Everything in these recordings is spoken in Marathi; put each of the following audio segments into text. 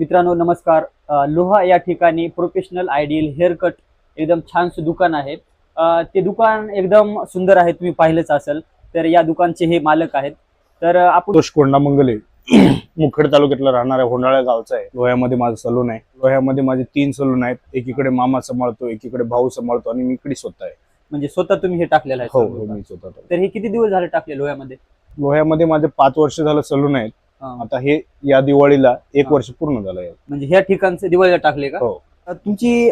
मित्रांनो नमस्कार. लोहा या ठिकाणी प्रोफेशनल आयडियल हेअर कट एकदम छानसं दुकान आहे. ते दुकान एकदम सुंदर आहे, तुम्ही पाहिलंच असेल. तर या दुकानचे हे मालक आहेत. तर आपण संतोष कोंडा मंगले मुखेड तालुक्यातला राहणाऱ्या होंडाळा गावचा आहे. लोह्यामध्ये माझं सलून आहे. लोह्यामध्ये माझे 3 सलून आहेत. एकीकडे मामा सांभाळतो, एकीकडे भाऊ सांभाळतो आणि मी इकडे स्वतः आहे. म्हणजे स्वतः तुम्ही हे टाकलेलं आहे? हो, मी स्वतः. तर हे किती दिवस झाले टाकले लोह्यामध्ये? लोह्यामध्ये माझे 5 वर्ष झालं सलून आहेत. आता हे या दिवाळीला 1 वर्ष पूर्ण झालंय. म्हणजे ह्या ठिकाणचे दिवाळीला टाकले का? हो. तुमची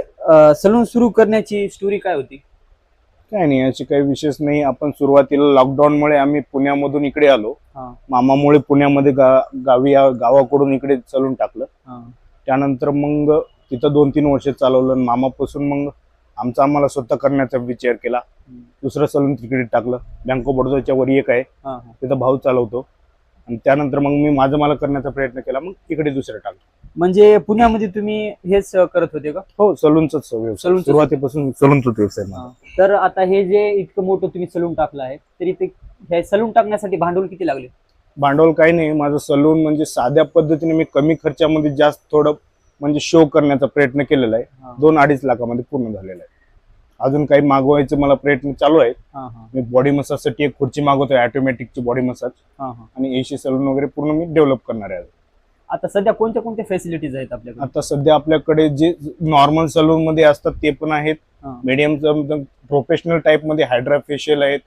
सलून सुरू करण्याची स्टोरी काय होती? काय नाही, अशी काही विशेष नाही. आपण सुरुवातीला लॉकडाऊन मुळे आम्ही पुण्यामधून इकडे आलो. मामामुळे पुण्यामध्ये गावाकडून इकडे सलून टाकलं. त्यानंतर मग तिथं 2-3 वर्ष चालवलं. मामापासून मग आम्हाला स्वतः करण्याचा विचार केला. दुसरं सलून तिकडे टाकलं. बँक ऑफ बडोदाच्या वरी एक आहे, तिथं भाऊ चालवतो. आणि त्यानंतर मग मी मला करण्याचा प्रयत्न केला. मग इकडे दुसरं टाकलं. म्हणजे पुण्यामध्ये तुम्ही हेच करत होते का? हो, सलूनचाच व्यवसाय. सुरुवातीपासून सलूनचाच व्यवसाय. तर आता हे जे इतकं मोठं तुम्ही सलून टाकलं आहे, तरी ते हे सलून टाकण्यासाठी भांडवल किती लागले? भांडवल काही नाही. माझं सलून म्हणजे साध्या पद्धतीने मी कमी खर्चामध्ये जास्त थोडं म्हणजे शो करण्याचा प्रयत्न केलेला आहे. 2-2.5 लाखामध्ये पूर्ण झालेला आहे. अजून काही मागवायचं मला प्रयत्न चालू आहे. मी बॉडी मसाजसाठी एक खुर्ची मागवतोय, ऑटोमॅटिकची बॉडी मसाज, आणि एसी सलून वगैरे पूर्ण मी डेव्हलप करणार आहे. आता सध्या कोणत्या कोणत्या फॅसिलिटीज आहेत आपल्याकडे? आता सध्या आपल्याकडे जे नॉर्मल सलून मध्ये असतात ते पण आहेत. मीडियम प्रोफेशनल टाइप मध्ये हायड्रा फेशियल आहेत.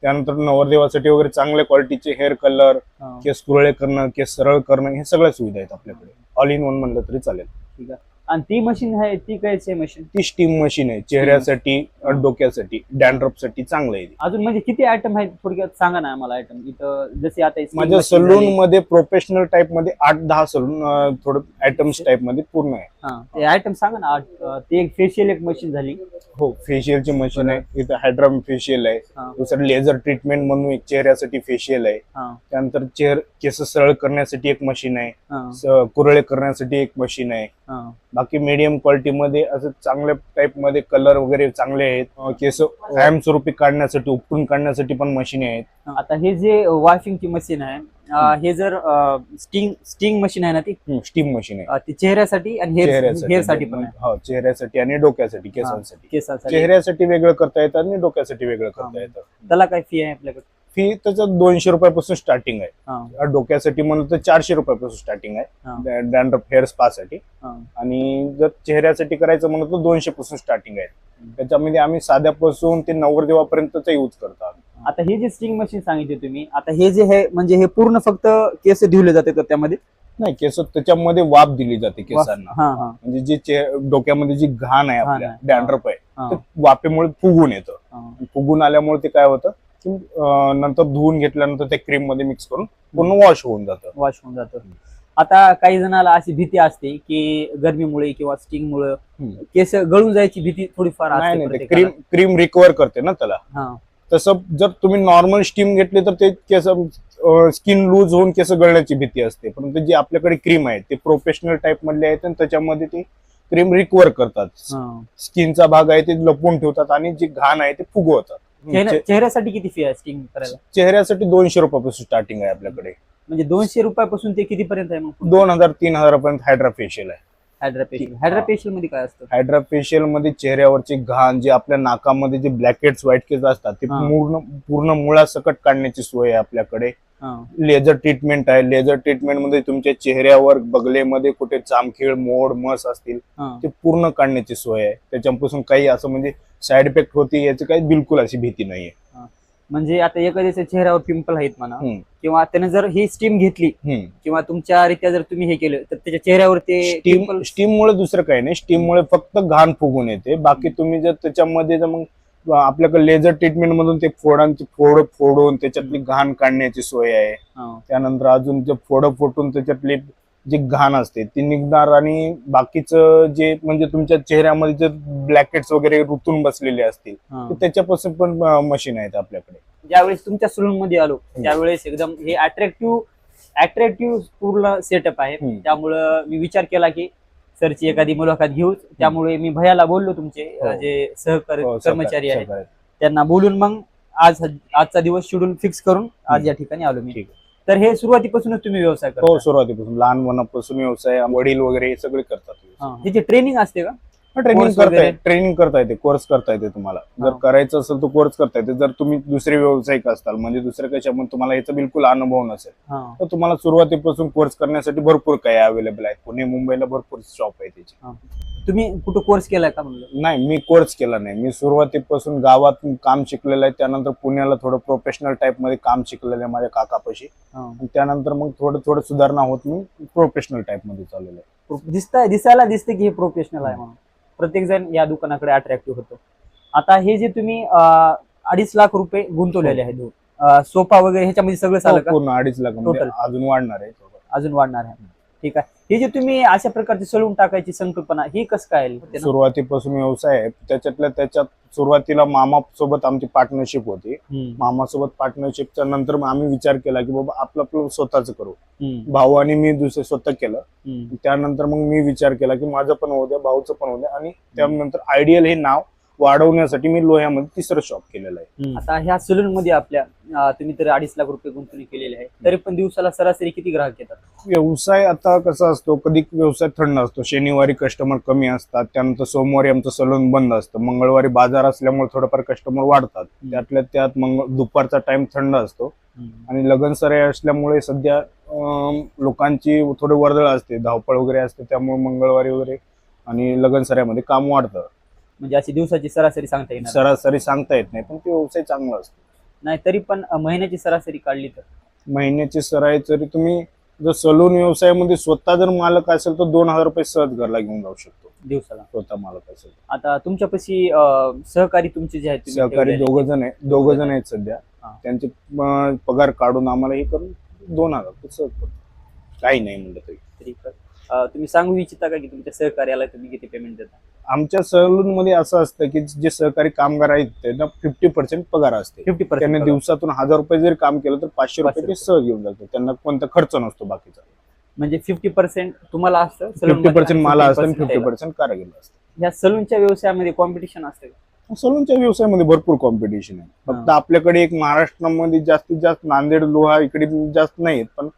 त्यानंतर नवरदेवासाठी वगैरे चांगल्या क्वालिटीचे हेअर कलर, केस कुरळे करणं, केस सरळ करणं, हे सगळ्या सुविधा आहेत आपल्याकडे. ऑल इन वन म्हणलं तरी चालेल. ठीक आहे. आणि ती मशीन आहे ती काय मशीन? ती स्टीम मशीन आहे. चेहऱ्यासाठी, डोक्यासाठी, डॅन्ड्रफ साठी चांगलं आहे. अजून म्हणजे किती आयटम आहेत थोडक्यात सांगा ना आम्हाला. आयटम इथं जसे आता माझ्या सलून मध्ये प्रोफेशनल टाइप मध्ये 8-10 सलून थोडं आयटम्स टाइप मध्ये पूर्ण आहे. ते आयटम सांगा ना. ते एक फेशियल एक मशीन झाली. हो, फेशियलची मशीन आहे. इथं हायड्रा फेशियल आहे. दुसरं लेझर ट्रीटमेंट म्हणून एक चेहऱ्यासाठी फेशियल आहे. त्यानंतर केस सरळ करण्यासाठी एक मशीन आहे. कुरळे करण्यासाठी एक मशीन आहे. बाकी मीडियम क्वालिटी मध्ये असं चांगल्या टाइप मध्ये कलर वगैरे चांगले आहेत. केस कायम स्वरूपी काढण्यासाठी, उपटून काढण्यासाठी पण मशीन आहेत. आता हे जे वॉशिंगची मशीन आहे, हे जर स्टिंग मशीन आहे ना, ती स्टीम मशीन आहे. ती चेहऱ्यासाठी आणि हेअरसाठी पण आहे. हो, चेहऱ्यासाठी आणि डोक्यासाठी, केसांसाठी. चेहऱ्यासाठी वेगळं करता येतं आणि डोक्यासाठी वेगळं करता येतं. त्याला काय फी आहे आपल्याकडे? फी त्याचं 200 रुपयापासून स्टार्टिंग आहे. डोक्यासाठी म्हणलं तर 400 रुपयापासून स्टार्टिंग आहे डॅन्ड्रफ हेअर स्पा साठी. आणि जर चेहऱ्यासाठी करायचं म्हणलं तर 200 पासून स्टार्टिंग आहे. त्याच्यामध्ये आम्ही साध्यापासून ते नवरदेवापर्यंतचा यूज करतो. आता हे जे स्टिंग मशीन सांगितले तुम्ही, आता हे जे आहे म्हणजे हे पूर्ण फक्त केस धुवले जाते तर त्यामध्ये नाही, केस त्याच्यामध्ये वाफ दिली जाते केसांना. म्हणजे जे डोक्यामध्ये जी घाण आहे आपल्या, डॅन्ड्रफ आहे, वाफेमुळे फुगून येतं. फुगून आल्यामुळे ते काय होतं, नंतर धुवून घेतल्यानंतर ते क्रीम मध्ये मिक्स करून पूर्ण वॉश होऊन जातं. आता काही जणाला अशी भीती असते की गरमीमुळे किंवा स्टिंगमुळे केस गळून जायची भीती थोडीफार असते. क्रीम रिकवर करते ना त्याला. तसं जर तुम्ही नॉर्मल स्टीम घेतली तर ते केस स्किन लूज होऊन केस गळण्याची भीती असते. परंतु जी आपल्याकडे क्रीम आहे ते प्रोफेशनल टाइप मधले आहेत आणि त्याच्यामध्ये ती क्रीम रिकवर करतात. स्किनचा भाग आहे ते लपवून ठेवतात आणि जी घाण आहे ते फुगवतात. चेहऱ्यासाठी किती फी आहे स्टिंग करायला? चेहऱ्यासाठी 200 रुपयापासून स्टार्टिंग आहे आपल्याकडे. म्हणजे 200 रुपयापासून ते कितीपर्यंत आहे मग? 2000-3000 पर्यंत हायड्रा फेशियल आहे. हायड्रा फेशियल मध्ये काय असतं? हायड्रा फेशियल मध्ये चेहऱ्यावरची घाण, जे आपल्या नाकामध्ये जे ब्लॅकेट्स, व्हाईट केस असतात ते पूर्ण मुळासकट काढण्याची सोय आहे आपल्याकडे. लेझर ट्रीटमेंट आहे. लेझर ट्रीटमेंट मध्ये तुमच्या चेहऱ्यावर, बगलेमध्ये कुठे चामखीळ, मोड, मस असतील ते पूर्ण काढण्याची सोय आहे. त्याच्यापासून काही असं म्हणजे साईड इफेक्ट होती याची काही बिलकुल अशी भीती नाहीये. म्हणजे आता एखाद्याच्या चेहऱ्यावर पिंपल आहेत म्हणा, किंवा त्याने जर ही स्टीम घेतली किंवा तुमच्या रित्या जर तुम्ही हे केलं तर त्याच्या चेहऱ्यावर ते स्टीम मुळे दुसरं काही नाही. स्टीम मुळे फक्त घाण फुगून येते. बाकी तुम्ही जर त्याच्यामध्ये मग आपल्याकडे लेझर ट्रीटमेंट मधून ते फोडांची फोडून त्याच्यातली घाण काढण्याची सोय आहे. त्यानंतर अजून ते फोडं फुटून त्याच्यातली जी घाण असते ती निघणार आणि बाकीचं जे म्हणजे तुमच्या चेहऱ्यामध्ये जे ब्लॅकेट्स वगैरे रुतून बसलेले असतील त्याच्यापासून पण मशीन आहेत आपल्याकडे. ज्यावेळेस तुमच्या सलून मध्ये आलो त्यावेळेस एकदम हे अट्रॅक्टिव्ह पूर्ण सेटअप आहे. त्यामुळं मी विचार केला की सरची एखादी मुलाखत घेऊ. त्यामुळे मी भैयाला बोललो, तुमचे जे कर्मचारी आहेत त्यांना बोलून मग आजचा दिवस शेड्यूल फिक्स करून आज या ठिकाणी आलो मी. तर हे सुरुवातीपासूनच तुम्ही व्यवसाय हो, करता? सुरुवातीपासून लहानपणापासून व्यवसाय वडील वगैरे हे सगळे करतात. ह्याची ट्रेनिंग असते का? ट्रेनिंग course वगैरे? ट्रेनिंग करता येते, कोर्स करता येते तुम्हाला. जर हा. करायचं असेल तर कोर्स करता येते. जर तुम्ही दुसरे व्यावसायिक असाल म्हणजे दुसऱ्या कशामध्ये तुम्हाला याचा बिलकुल अनुभव नसेल हा. तर तुम्हाला सुरुवातीपासून कोर्स करण्यासाठी भरपूर काही अवेलेबल आहे. पुणे मुंबईला भरपूर शॉप आहे त्याची. तुम्ही कुठं कोर्स केलाय का म्हणलं? नाही, मी कोर्स केला नाही. मी सुरुवातीपासून गावात काम शिकलेलं आहे. त्यानंतर पुण्याला थोडं प्रोफेशनल टाईप मध्ये काम शिकलेलं आहे माझ्या काकापाशी. आणि त्यानंतर मग थोडं थोडं सुधारणा होत मी प्रोफेशनल टाईप मध्ये चाललेलं आहे. दिसायला दिसते की हे प्रोफेशनल आहे म्हणून प्रत्येक जण या दुकानाकडे अट्रॅक्टिव्ह होतो. आता हे जे तुम्ही 2.5 लाख रुपये गुंतवलेले आहेत, सोफा वगैरे ह्याच्यामध्ये सगळं झालं का? पूर्ण 2.5 लाख Total. अजून वाढणार आहे. अजून वाढणार आहे. ठीक आहे. हे जे तुम्ही अशा प्रकारचे सलून टाकायची संकल्पना ही कसं काय आली? सुरुवातीपासून व्यवसाय आहे. त्याच्यात सुरुवातीला मामा सोबत आमची पार्टनरशिप होती. मामासोबत पार्टनरशिपच्या नंतर मग आम्ही विचार केला की बाबा आपलं स्वतःच करू. भाऊ आणि मी दुसरं स्वतः केलं. त्यानंतर मग मी विचार केला की माझं पण होऊ द्या, भाऊचं पण होऊ द्या. आणि त्यानंतर आयडियल हे नाव वाढवण्यासाठी मी लोह्यामध्ये तिसरं शॉप केलेलं आहे. आता ह्या सलून मध्ये आपल्या तुम्ही तर 2.5 लाख रुपये गुंतवणूक केलेली आहे, तरी पण दिवसाला सरासरी किती ग्राहक येतात? व्यवसाय आता कसा असतो, कधी व्यवसाय थंड असतो. शनिवारी कस्टमर कमी असतात. त्यानंतर सोमवारी आमचं सलून बंद असतं. मंगळवारी बाजार असल्यामुळे थोडंफार कस्टमर वाढतात. त्यातल्या त्यात मग दुपारचा टाइम थंड असतो. आणि लगनसराई असल्यामुळे सध्या लोकांची थोडी वर्दळ असते, धावपळ वगैरे असते. त्यामुळे मंगळवारी वगैरे आणि लगनसराईमध्ये काम वाढतं. म्हणजे अशी दिवसाची सरासरी सांगता येणार सरासरी सांगता येत नाही, पण ते व्यवसाय चांगला असतो. नाही, तरी पण महिन्याची सरासरी काढली तर महिन्याची सरासरी तुम्ही जर सलून व्यवसायामध्ये स्वतः जर मालक असेल तर 2,000 रुपये सहज घरला घेऊन जाऊ शकतो दिवसाला. स्वतः मालक असेल. आता तुमच्यापाशी सहकारी तुमचे जे आहेत तुम्ही सहकारी ठेवलेले, दोघ जण आहेत सध्या. हा. त्यांचे पगार काढून आम्हाला हे करून 2,000 रुपये सहज पडतात. काही नाही म्हणलं तरी. तरी पण, तुम्ही सांगू इच्छिता का की तुमच्या सहकार्याला तुम्ही किती पेमेंट देता? आमच्या सलून मध्ये असं असतं की जे सहकारी कामगार आहेत त्यांना 50% पगार असते. 50% त्यांनी पगार. दिवसातून 1,000 रुपये जरी काम केलं तर 500 रुपये ते 500 सहज घेऊन जातात. त्यांना कोणता खर्च नसतो बाकीचा. म्हणजे 50% तुम्हाला असतं, 50% मला असतं आणि 50% 50% कारागीरला असतं. या सलूनच्या व्यवसायामध्ये कॉम्पिटिशन असतं का? सलूनच्या व्यवसायामध्ये भरपूर कॉम्पिटिशन आहे. फक्त आपल्याकडे एक महाराष्ट्रामध्ये जास्तीत जास्त नांदेड लोहा इकडे जास्त नाहीत, पण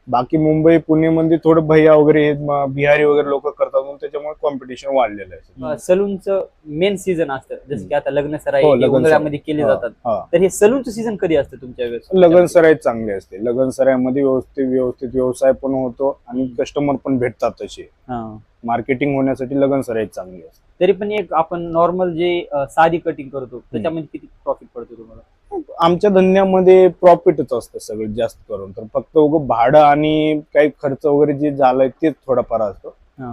बाकी मुंबई पुणेमध्ये थोडं भैया वगैरे बिहारी वगैरे लोक करतात म्हणून त्याच्यामुळे कॉम्पिटिशन वाढलेलं आहे. सलूनचं मेन सीझन असतं, जसं की आता लग्न सराई हो, हे लग्न उन्हाळ्यामध्ये केले हा, जातात. हा. तर हे सलूनचं सीझन कधी असतं तुमच्या व्यवसायात? लगनसराई चांगली असते. लगनसराईमध्ये व्यवस्थित व्यवसाय पण होतो आणि कस्टमर पण भेटतात तसे. मार्केटिंग होण्यासाठी लगनसराई चांगली असते. तरी पण एक आपण नॉर्मल जे साधी कटिंग करतो त्याच्यामध्ये किती प्रॉफिट पडतो तुम्हाला? आमच्या धंद्यामध्ये प्रॉफिटच असतं सगळं जास्त करून. तर फक्त उगं भाडं आणि काही खर्च वगैरे जे झालंय तेच थोडाफार असतो.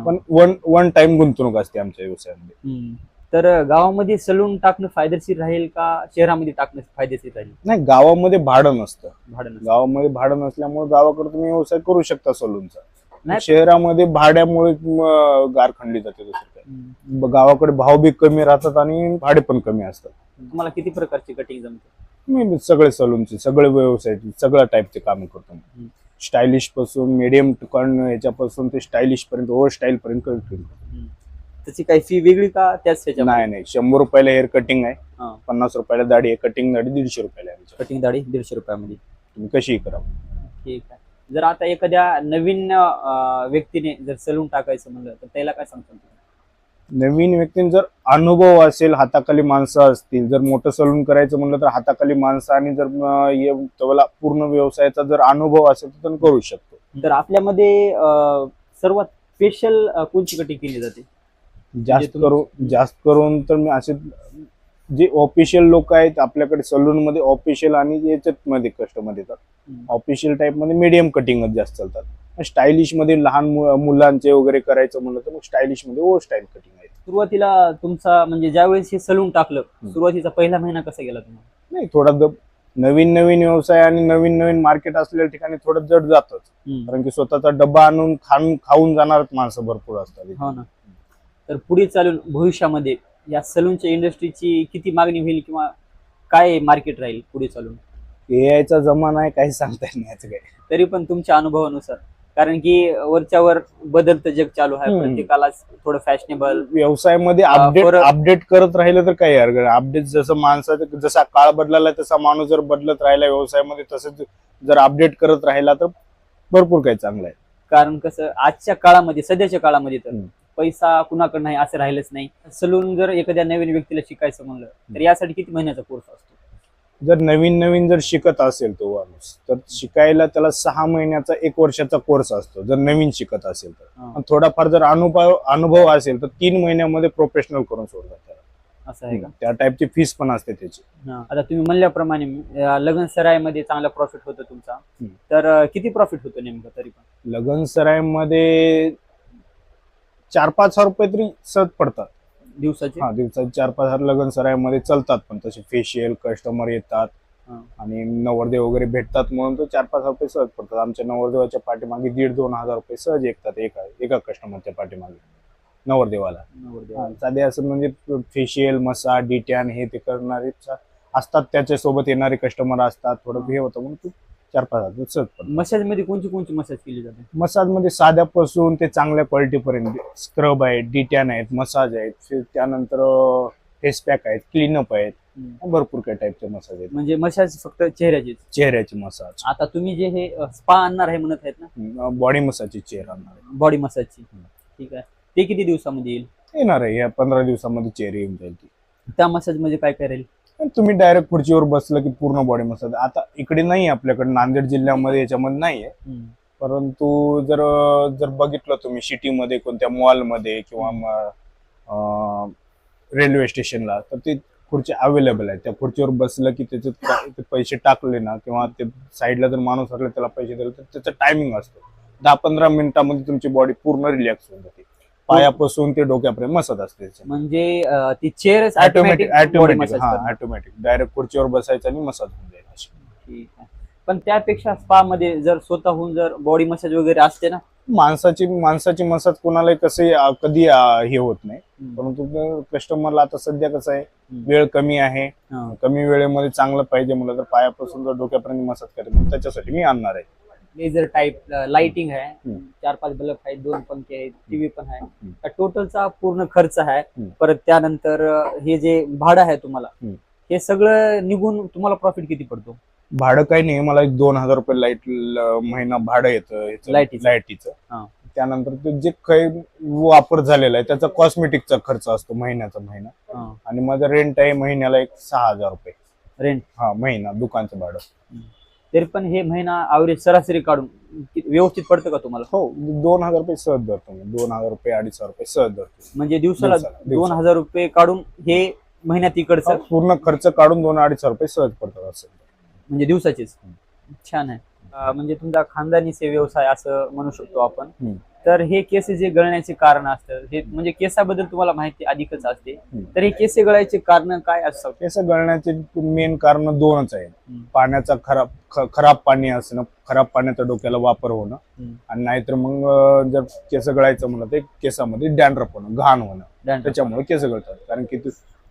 पण वन टाइम गुंतवणूक असते आमच्या व्यवसायामध्ये. तर गावामध्ये सलून टाकणं फायदेशीर राहील का शहरामध्ये टाकणं फायदेशीर राहील? नाही, गावामध्ये भाडं नसतं. भाडं गावामध्ये भाडं नसल्यामुळे गावाकडे तुम्ही व्यवसाय करू शकता सलूनचा. नाही. शहरामध्ये भाड्यामुळे गार खणली जाते. दुसरं काय, गावाकडे भाव बी कमी राहतात आणि भाडे पण कमी असतात. तुम्हाला किती प्रकारची कटिंग जमते? मी सगळे सलूनचे सगळे व्यवसाय सगळ्या टाईपचे काम करतो. स्टायलिश पासून मीडियम ह्याच्यापासून ते स्टायलिश पर्यंत ओव्हर स्टाईल पर्यंत करतो. त्याची काही फी वेगळी का त्याच ह्याच्यामध्ये? नाही, 100 रुपयाला हेअर कटिंग आहे, हा. 50 रुपयाला दाढी आहे. कटिंग दाढी 150 रुपयाला आहे. कटिंग दाढी 150 रुपयामध्ये. तुम्ही कशीही करा. ठीक आहे. जर आता एखाद्या नवीन व्यक्तीने जर सलून टाकायचं म्हणलं तर त्याला काय सांगतो? नवीन व्यक्तीने जर अनुभव असेल, हाताखाली माणसं असतील, जर मोठं सलून करायचं म्हणलं तर हाताखाली माणसं आणि जर त्याला पूर्ण व्यवसायाचा जर अनुभव असेल तर तो करू शकतो. तर आपल्यामध्ये सर्वात स्पेशल कोणती कटिंग केली जाते? जास्त करून तर मी असे जे ऑफिशियल लोक आहेत आपल्याकडे सलून मध्ये, ऑफिशियल आणि याच्यात मध्ये कस्टमर येतात. ऑफिशियल टाइप मध्ये मीडियम कटिंग जास्त चालतात. स्टायलिश मध्ये लहान मुलांचे वगैरे करायचं म्हणलं तर मग स्टायलिश मध्ये ओव्हर स्टाईल कटिंग आहे. सुरुवातीला तुमचा म्हणजे ज्यावेळेस हे सलून टाकलं, सुरुवातीचा पहिला महिना कसा गेला तुम्हाला? नाही, थोडा नवीन व्यवसाय आणि नवीन मार्केट असलेल्या ठिकाणी थोडं जड जातच. कारण की स्वतःचा डब्बा आणून खाऊन जाणार माणसं भरपूर असतात. हो ना. तर पुढे चालून भविष्यामध्ये या सलूनच्या इंडस्ट्रीची किती मागणी होईल किंवा काय मार्केट राहील पुढे चालून? एआयचा जमाना आहे, काही सांगता येत नाही याचं काय. तरी पण तुमच्या अनुभवानुसार कारण की वरच्यावर बदलतं जग चालू आहे, प्रत्येकाला थोडं फॅशनेबल व्यवसायामध्ये अपडेट करत राहिलं तर काही हरकत नाही. अपडेट जसं माणसाचं जसा काळ बदलला तसा माणूस जर बदलत राहिला व्यवसायामध्ये, तसंच जर अपडेट करत राहिला तर भरपूर काही चांगलं आहे. कारण कसं आजच्या काळामध्ये, सध्याच्या काळामध्ये तर पैसा कुणाकडे नाही असं राहिलंच नाही. सलून जर एखाद्या नवीन व्यक्तीला शिकायचं म्हणलं तर यासाठी किती महिन्याचा कोर्स असतो? जर नवीन जर शिकत असेल तो माणूस तर शिकायला त्याला 6 महिन्याचा 1 वर्षाचा कोर्स असतो जर नवीन शिकत असेल तर. थोडाफार जर अनुभव असेल तर 3 महिन्यामध्ये प्रोफेशनल करून सोडतात त्याला. असं आहे का? त्या टाईपची फीस पण असते त्याची. आता तुम्ही म्हणल्याप्रमाणे लगन सरायमध्ये चांगला प्रॉफिट होतो तुमचा, तर किती प्रॉफिट होतो नेमकं तरी पण? लगन सरायमध्ये 4-5 हजार रुपये तरी सहज पडतात दिवसाचे. दिवसाचे 4-5 हजार लगन सरायमध्ये चालतात. पण तसे फेशियल कस्टमर येतात आणि नवरदेव वगैरे भेटतात म्हणून तो 4-5 हजार रुपये सहज पडतात. आमच्या नवरदेवाच्या पाठीमागे 1,500-2,000 हजार रुपये सहज येतात एका कस्टमरच्या पाठीमागे नवरदेवाला. साधे असं म्हणजे फेशियल मसाज डिटॅन हे ते करणारे असतात, त्याच्यासोबत येणारे कस्टमर असतात. थोडं हे होतं म्हणून 4-5 हजार सहज पडतात. मसाज मध्ये कोणती मसाज केली जाते? मसाज मध्ये साध्यापासून ते चांगल्या क्वालिटीपर्यंत स्क्रब आहेत, डिटॅन आहेत, मसाज आहेत, त्यानंतर फेस पॅक आहेत, क्लीनअप आहेत, भरपूर काही टाईपचे मसाज आहेत. म्हणजे मसाज फक्त चेहऱ्याची मसाज. आता तुम्ही जे हे स्पा आणणार आहे म्हणत आहेत ना, बॉडी मसाजची चेअर आणणार आहे. बॉडी मसाजची, ठीक आहे. ते किती दिवसामध्ये येणार आहे? या 15 दिवसामध्ये चेअर येऊन जाईल. त्या मसाज मध्ये काय करेल? तुम्ही डायरेक्ट खुर्चीवर बसलं की पूर्ण बॉडी मसाज. आता इकडे नाही आपल्याकडे, नांदेड जिल्ह्यामध्ये याच्यामध्ये नाहीये. परंतु जर बघितलं तुम्ही सिटीमध्ये कोणत्या मॉलमध्ये किंवा रेल्वे स्टेशनला तर ते खुर्ची अवेलेबल आहे. त्या खुर्चीवर बसलं की त्याच्यात पैसे टाकले ना किंवा ते साईडला जर माणूस असला त्याला पैसे दिले तर त्याचं टायमिंग असतो. 10-15 मिनिटांमध्ये तुमची बॉडी पूर्ण रिलॅक्स होऊन जाते. पायापासून ते डोक्यापर्यंत मसाज असते. म्हणजे ती चेअर ऑटोमॅटिक डायरेक्ट खुर्चीवर बसायचं आणि मसाज होऊन जाईल. ठीक आहे. पण त्यापेक्षा स्पा मध्ये जर स्वतःहून जर बॉडी मसाज वगैरे असते ना, माणसाची मसाज कोणाला कधी हे होत नाही. परंतु कस्टमरला आता सध्या कसं आहे, वेळ कमी आहे, कमी वेळेमध्ये चांगलं पाहिजे म्हणलं तर पायापासून जर डोक्यापर्यंत मसाज करायचं त्याच्यासाठी मी आणणार आहे. लेझर टाइप लाइटिंग आहे, 4-5 बल्ब आहेत, 2 पंखे आहेत, टीव्ही पण आहे. टोटलचा पूर्ण खर्च आहे. परत त्यानंतर हे जे भाडं आहे तुम्हाला, हे सगळं निघून तुम्हाला प्रॉफिट किती पडतो? भाडं काही नाही, मला 2,000 रुपये लाईट महिना भाडं येतं लाईटीचं. त्यानंतर ते जे काही वापर झालेला आहे त्याचा कॉस्मेटिकचा खर्च असतो महिना. आणि माझं रेंट आहे महिन्याला 6,000 रुपये रेंट. महिना दुकानचं भाडं. तरी पण हे महिना ऍव्हरेज सरासरी काढून व्यवस्थित पडतं का तुम्हाला? हो, 2,000 रुपये सहज धरतो मी. 2,000 रुपये 2,500 रुपये सहज धरतो. म्हणजे दिवसाला 2,000 रुपये काढून हे महिन्यात इकडचं पूर्ण खर्च काढून 2,000-2,500 रुपये सहज पडतात असं. म्हणजे दिवसाचेच. छान आहे. म्हणजे तुमचा खानदानी व्यवसाय असं म्हणू शकतो आपण. तर हे केस जे गळण्याचे कारण असतं, हे म्हणजे केसाबद्दल तुम्हाला माहिती अधिकच असते, तर हे केस गळायचे कारण काय असतात? केस गळण्याचे मेन कारण 2च आहेत. पाण्याचा खराब पाणी असणं, खराब पाण्याचा डोक्याला वापर होणं, आणि नाहीतर मग जर केस गळायचं म्हणलं तर केसामध्ये डॅन्ड्रफ होणं, घाण होणं, त्याच्यामुळे केस गळतात. कारण की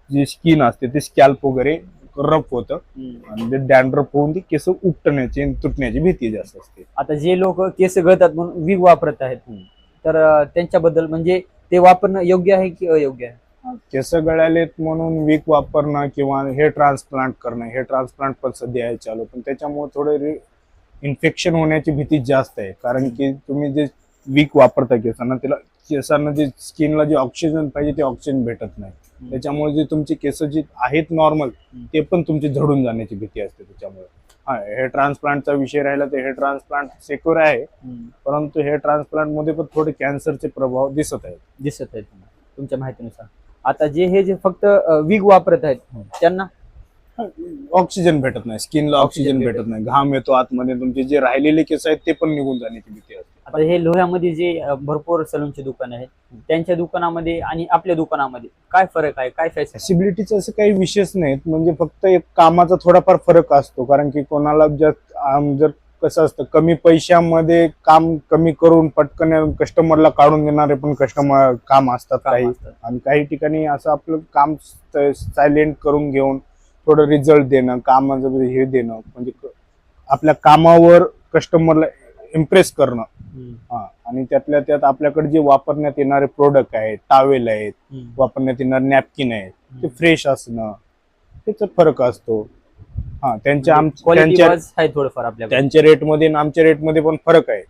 जी स्किन असते ती स्कॅल्प वगैरे रफ होतं आणि डॅन्ड्रफ होऊन ती केस उपटण्याची तुटण्याची भीती जास्त असते. आता जे लोक केस गळतात म्हणून विग वापरत आहेत, तर त्यांच्याबद्दल म्हणजे ते वापरणं योग्य आहे की अयोग्य आहे? केस गळालेत म्हणून विग वापरणं किंवा हेअर ट्रान्सप्लांट करणं, हेअर ट्रान्सप्लांट पण सध्या आहे चालू, पण त्याच्यामुळे थोडे इन्फेक्शन होण्याची भीती जास्त आहे. कारण की तुम्ही जे विग वापरता केसांना जे स्किनला जे ऑक्सिजन पाहिजे ते ऑक्सिजन भेटत नाही. त्याच्यामुळे जे तुमचे केस जे आहेत नॉर्मल ते पण तुमचे झडून जाण्याची भीती असते. त्याच्यामुळे हेअर ट्रान्सप्लांटचा विषय राहिला तर हेअर ट्रान्सप्लांट सेक्युअर आहे, परंतु हेअर ट्रान्सप्लांट मध्ये पण थोडे कॅन्सरचे प्रभाव दिसत आहेत तुमच्या माहितीनुसार. आता जे फक्त विग वापरत आहेत त्यांना ऑक्सिजन भेटत नाही, स्किनला ऑक्सिजन भेटत नाही, घाम येतो आतमध्ये, तुमचे जे राहिलेले केस आहेत ते पण निघून जाण्याची भीती असते. आता हे लोह्यामध्ये जे भरपूर सलूनचे दुकान आहेत, त्यांच्या दुकानामध्ये आणि आपल्या दुकानामध्ये काय फरक आहे? काय फॅसिलिटीचं असं काही विशेष नाहीत, म्हणजे फक्त एक कामाचा थोडाफार फरक असतो. कारण की कोणाला जर कसं असतं, कमी पैशामध्ये काम कमी करून पटकन कस्टमरला काढून देणारे पण काम असतात काही, आणि काही ठिकाणी असं आपलं काम सायलेंट करून घेऊन थोडं रिझल्ट देणं, कामाचं हे देणं, म्हणजे आपल्या कामावर कस्टमरला इम्प्रेस करणं, हा, आणि त्यातल्या त्यात आपल्याकडे जे वापरण्यात येणारे प्रोडक्ट आहेत, टावेल आहेत, वापरण्यात येणारे नॅपकिन आहेत, ते फ्रेश असणं, त्याचा फरक असतो. हा, क्वालिटी आहे थोडंफार आपल्याकडे. त्यांच्या रेटमध्ये आणि आमच्या रेटमध्ये पण फरक आहे.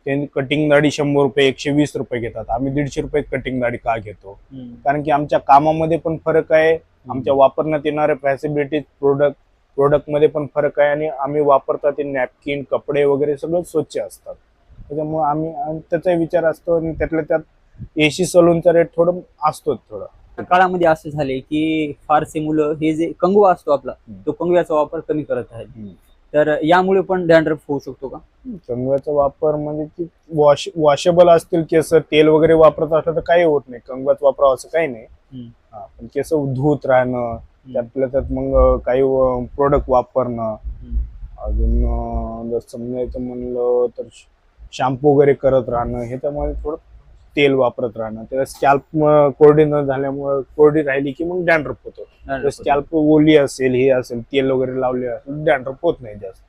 त्यांनी कटिंग दाढी 100 रुपये 120 रुपये घेतात, आम्ही 150 रुपये कटिंग दाढी का घेतो? कारण की आमच्या कामामध्ये पण फरक आहे, आमच्या वापरण्यात येणाऱ्या फॅसिलिटी प्रोडक्ट मध्ये पण फरक आहे, आणि आम्ही वापरतात ते नॅपकिन, कपडे वगैरे सगळं स्वच्छ असतात. त्याच्यामुळे आम्ही त्याचा विचार असतो, आणि त्यातल्या त्यात एसी सलूनचा रेट थोडं असतोच थोडा. काळामध्ये असं झाले की फारसे मुलं हे जे कंगवा असतो आपला, तो कंगव्याचा वापर कमी करत आहेत. तर यामुळे पण डॅन्ड्रफ होऊ शकतो का? कंगव्याचा वापर म्हणजे की वॉशेबल असतील केस, तेल वगैरे वापरत असलं तर काही होत नाही, कंगव्यात वापरावं असं काही नाही. पण केस धुत राहणं, त्यातल्या त्यात मग काही प्रोडक्ट वापरणं, अजून जर समजायचं म्हणलं तर शॅम्पू वगैरे करत राहणं, ह्याच्यामुळे थोडं तेल वापरत राहणं, त्याला स्कॅल्प कोरडी न झाल्यामुळे, कोरडी राहिली की मग डॅन्ड्रफ होतो. स्कॅल्प ओली असेल, हे असेल, तेल वगैरे लावले असेल, डॅन्ड्रफ होत नाही जास्त.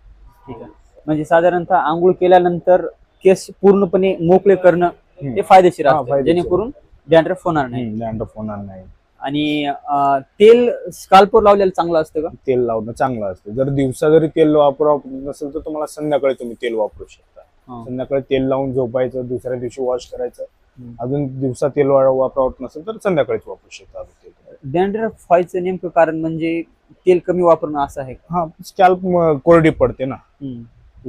ठीक आहे. म्हणजे साधारणतः आंघोळ केल्यानंतर केस पूर्णपणे मोकळे करणं हे फायदेशीर असतं, जेणेकरून डॅन्ड्रफ होणार नाही. डॅन्ड्रफ होणार नाही. आणि तेल स्काल्पवर लावलेलं चांगलं असतं का? तेल लावणं चांगलं असतं. जर दिवसा जरी तेल वापरावं नसेल तर तुम्हाला संध्याकाळी तुम्ही तेल वापरू शकता. संध्याकाळी तेल लावून झोपायचं, दुसऱ्या दिवशी वॉश करायचं. अजून दिवसा तेल वापरावत नसेल तर संध्याकाळीच वापरू शकता. डॅन्ड्रफ व्हायचं नेमकं कारण म्हणजे तेल कमी वापरणं असं आहे? हा, स्कॅल्प कोरडी पडते ना,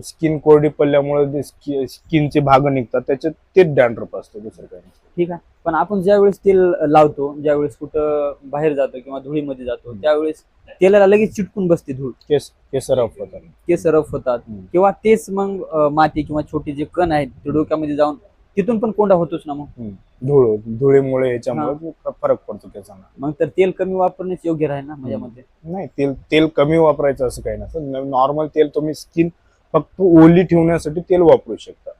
स्किन कोरडी पडल्यामुळे स्किनचे भाग निघतात, त्याच्यात तेच डॅन्ड्रफ असतो, दुसरं काही नाही. ठीक आहे. पण आपण ज्यावेळेस तेल लावतो, ज्यावेळेस कुठं बाहेर जातो किंवा धुळीमध्ये जातो, त्यावेळेस तेलाला लगेच चिटकून बसते धूळ, केस रफ होतात, किंवा तेच मग माती किंवा छोटे जे कण आहेत ते डोक्यामध्ये जाऊन तिथून पण कोंडा होतोच ना. मग धुळीमुळे ह्याच्यामुळे फरक पडतो केसांना. मग तर तेल कमी वापरणेच योग्य राहील ना माझ्या मते? नाही, तेल कमी वापरायचं असं काही नसतं. नॉर्मल तेल तुम्ही स्किन फक्त ओली ठेवण्यासाठी तेल वापरू शकता,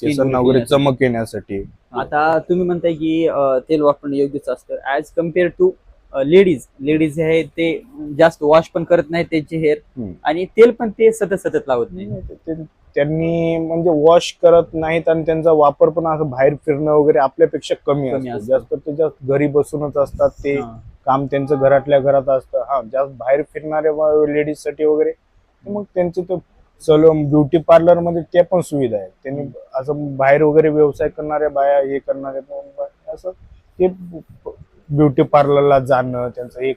केसांना वगैरे चमक येण्यासाठी. आता तुम्ही म्हणताय की तेल वापरणं योग्यच असतं ऍज कम्पेअर टू लेडीज हे ते जास्त वॉश पण करत नाही त्यांचे हेअर, आणि तेल पण ते सतत लावत नाही. त्यांनी म्हणजे वॉश करत नाहीत, आणि त्यांचा वापर पण असं बाहेर फिरणं वगैरे आपल्यापेक्षा कमी असतो. जास्त ते जास्त घरी बसूनच असतात, ते काम त्यांचं घरातल्या घरात असतं. हा, जास्त बाहेर फिरणाऱ्या लेडीज साठी वगैरे मग त्यांचे तो सलून, ब्युटी पार्लर मध्ये ते पण सुविधा आहे. त्यांनी असं बाहेर वगैरे व्यवसाय करणाऱ्या बाया, हे करणाऱ्या असं ते ब्युटी पार्लरला जाणं, त्यांचं हे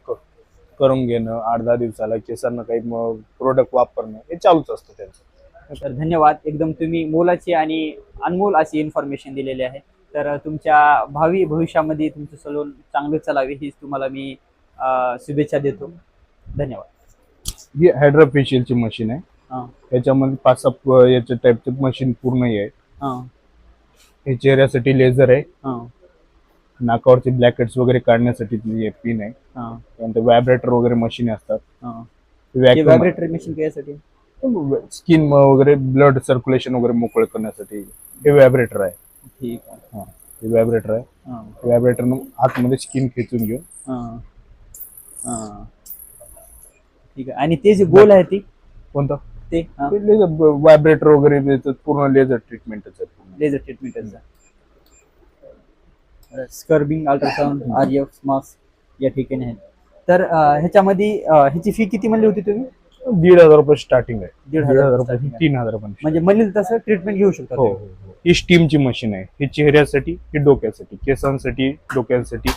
करून घेणं, 8-10 दिवसाला केसांना काही प्रोडक्ट वापरणं, हे चालूच असतं त्यांचं. तर धन्यवाद, एकदम तुम्ही मोलाची आणि अनमोल अशी इन्फॉर्मेशन दिलेली आहे. तर तुमच्या भविष्यामध्ये तुमचं सलून चांगलं चालावे हीच तुम्हाला मी शुभेच्छा देतो. धन्यवाद. ही हायड्रा फेशियलची मशीन आहे. याच्यामध्ये 5-6 याच्या टाईपचे मशीन पूर्ण आहे. हे चेहऱ्यासाठी लेझर आहे, नाकावरचे ब्लॅकेट्स वगैरे काढण्यासाठी पिन आहे, त्यानंतर व्हायब्रेटर वगैरे मशीन असतात. व्हायब्रेटर मशीन कशासाठी? स्किन वगैरे ब्लड सर्क्युलेशन वगैरे मोकळे करण्यासाठी हे व्हायब्रेटर आहे. ठीक आहे. हे व्हायब्रेटर आहे. व्हायब्रेटर आतमध्ये स्किन खेचून घेऊ. ठीक आहे. आणि ते जे गोल आहे ती कोणतं? ते व्हायब्रेटर वगैरे पूर्ण लेझर ट्रीटमेंटच आहे. लेझर ट्रीटमेंटच आहे. स्क्रबिंग, अल्ट्रासाउंड, आरएफ, मास्क या ठिकाणी आहेत. तर ह्याच्यामध्ये ह्याची फी किती म्हणली होती तुम्ही? 1,500 रुपये स्टार्टिंग आहे. 1,500 रुपये 3,000 रुपये. म्हणजे म्हणेल तसं ट्रीटमेंट घेऊ शकतो. हो. ही स्टीमची मशीन आहे. ही चेहऱ्यासाठी, ही डोक्यासाठी, केसांसाठी, डोक्यासाठी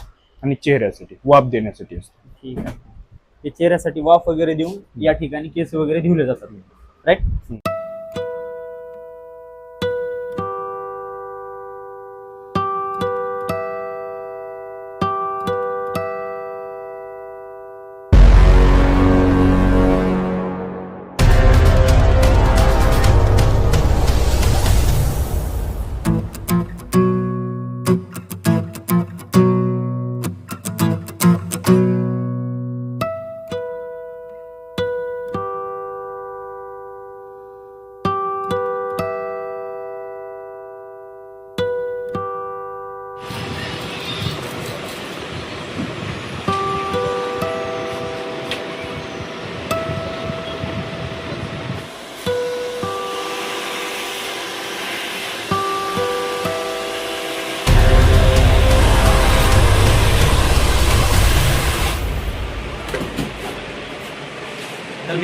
आणि चेहऱ्यासाठी वाफ देण्यासाठी असते. ठीक आहे. हे चेहऱ्यासाठी वाफ वगैरे देऊन या ठिकाणी केस वगैरे धुले जातात, राईट?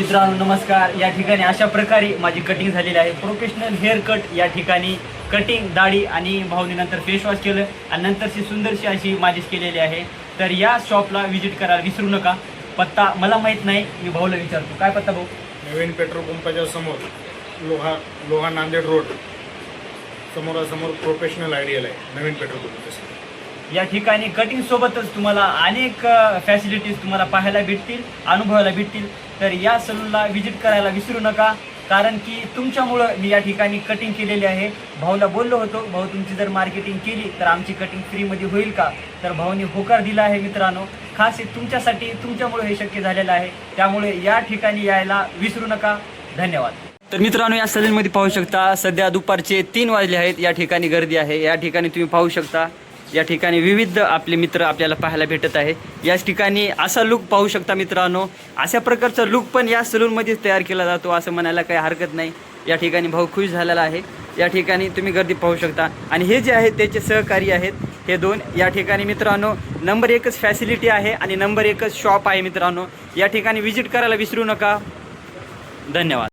मित्रांनो नमस्कार. या ठिकाणी अशा प्रकारे माझी कटिंग झालेली आहे. प्रोफेशनल हेअर कट या ठिकाणी कटिंग, दाढी आणि भाऊनी नंतर फेस वॉश केलं आणि नंतरची सुंदरशी अशी मालिश केलेली आहे. तर या शॉपला व्हिजिट करायला विसरू नका. पत्ता मला माहीत नाही, मी भाऊला विचारतो. काय पत्ता भाऊ? नवीन पेट्रोल पंपाच्या समोर लोहा नांदेड रोड समोरासमोर प्रोफेशनल आयडियल आहे नवीन पेट्रोल पंपाच्या समोर. या ठिकाणी कटिंग सोबतच तुम्हाला अनेक फॅसिलिटीज तुम्हाला पाहायला भेटतील, अनुभवायला भेटतील. तर या सलूनला व्हिजिट करायला विसरू नका, कारण की तुमच्यामुळं मी या ठिकाणी कटिंग केलेली आहे. भाऊला बोललो होतो, भाऊ तुमची जर मार्केटिंग केली तर आमची कटिंग फ्रीमध्ये होईल का? तर भाऊने होकार दिला आहे. मित्रांनो खास हे तुमच्यासाठी, तुमच्यामुळे हे शक्य झालेलं आहे. त्यामुळे या ठिकाणी यायला विसरू नका. धन्यवाद. तर मित्रांनो या सलूनमध्ये पाहू शकता सध्या दुपारचे 3 वाजले आहेत. या ठिकाणी गर्दी आहे. या ठिकाणी तुम्ही पाहू शकता या ठिकाणी विविध आपले मित्र आपल्याला पाहायला भेटत आहे. याच ठिकाणी असा लुक पाहू शकता मित्रांनो. अशा प्रकारचा लुक पण या सलूनमध्येच तयार केला जातो असं म्हणायला काही हरकत नाही. या ठिकाणी भाऊ खुश झालेला आहे. या ठिकाणी तुम्ही गर्दी पाहू शकता आणि हे जे आहेत त्याचे सहकारी आहेत हे 2. या ठिकाणी मित्रांनो नंबर 1च फॅसिलिटी आहे आणि नंबर 1च शॉप आहे मित्रांनो. या ठिकाणी व्हिजिट करायला विसरू नका. धन्यवाद.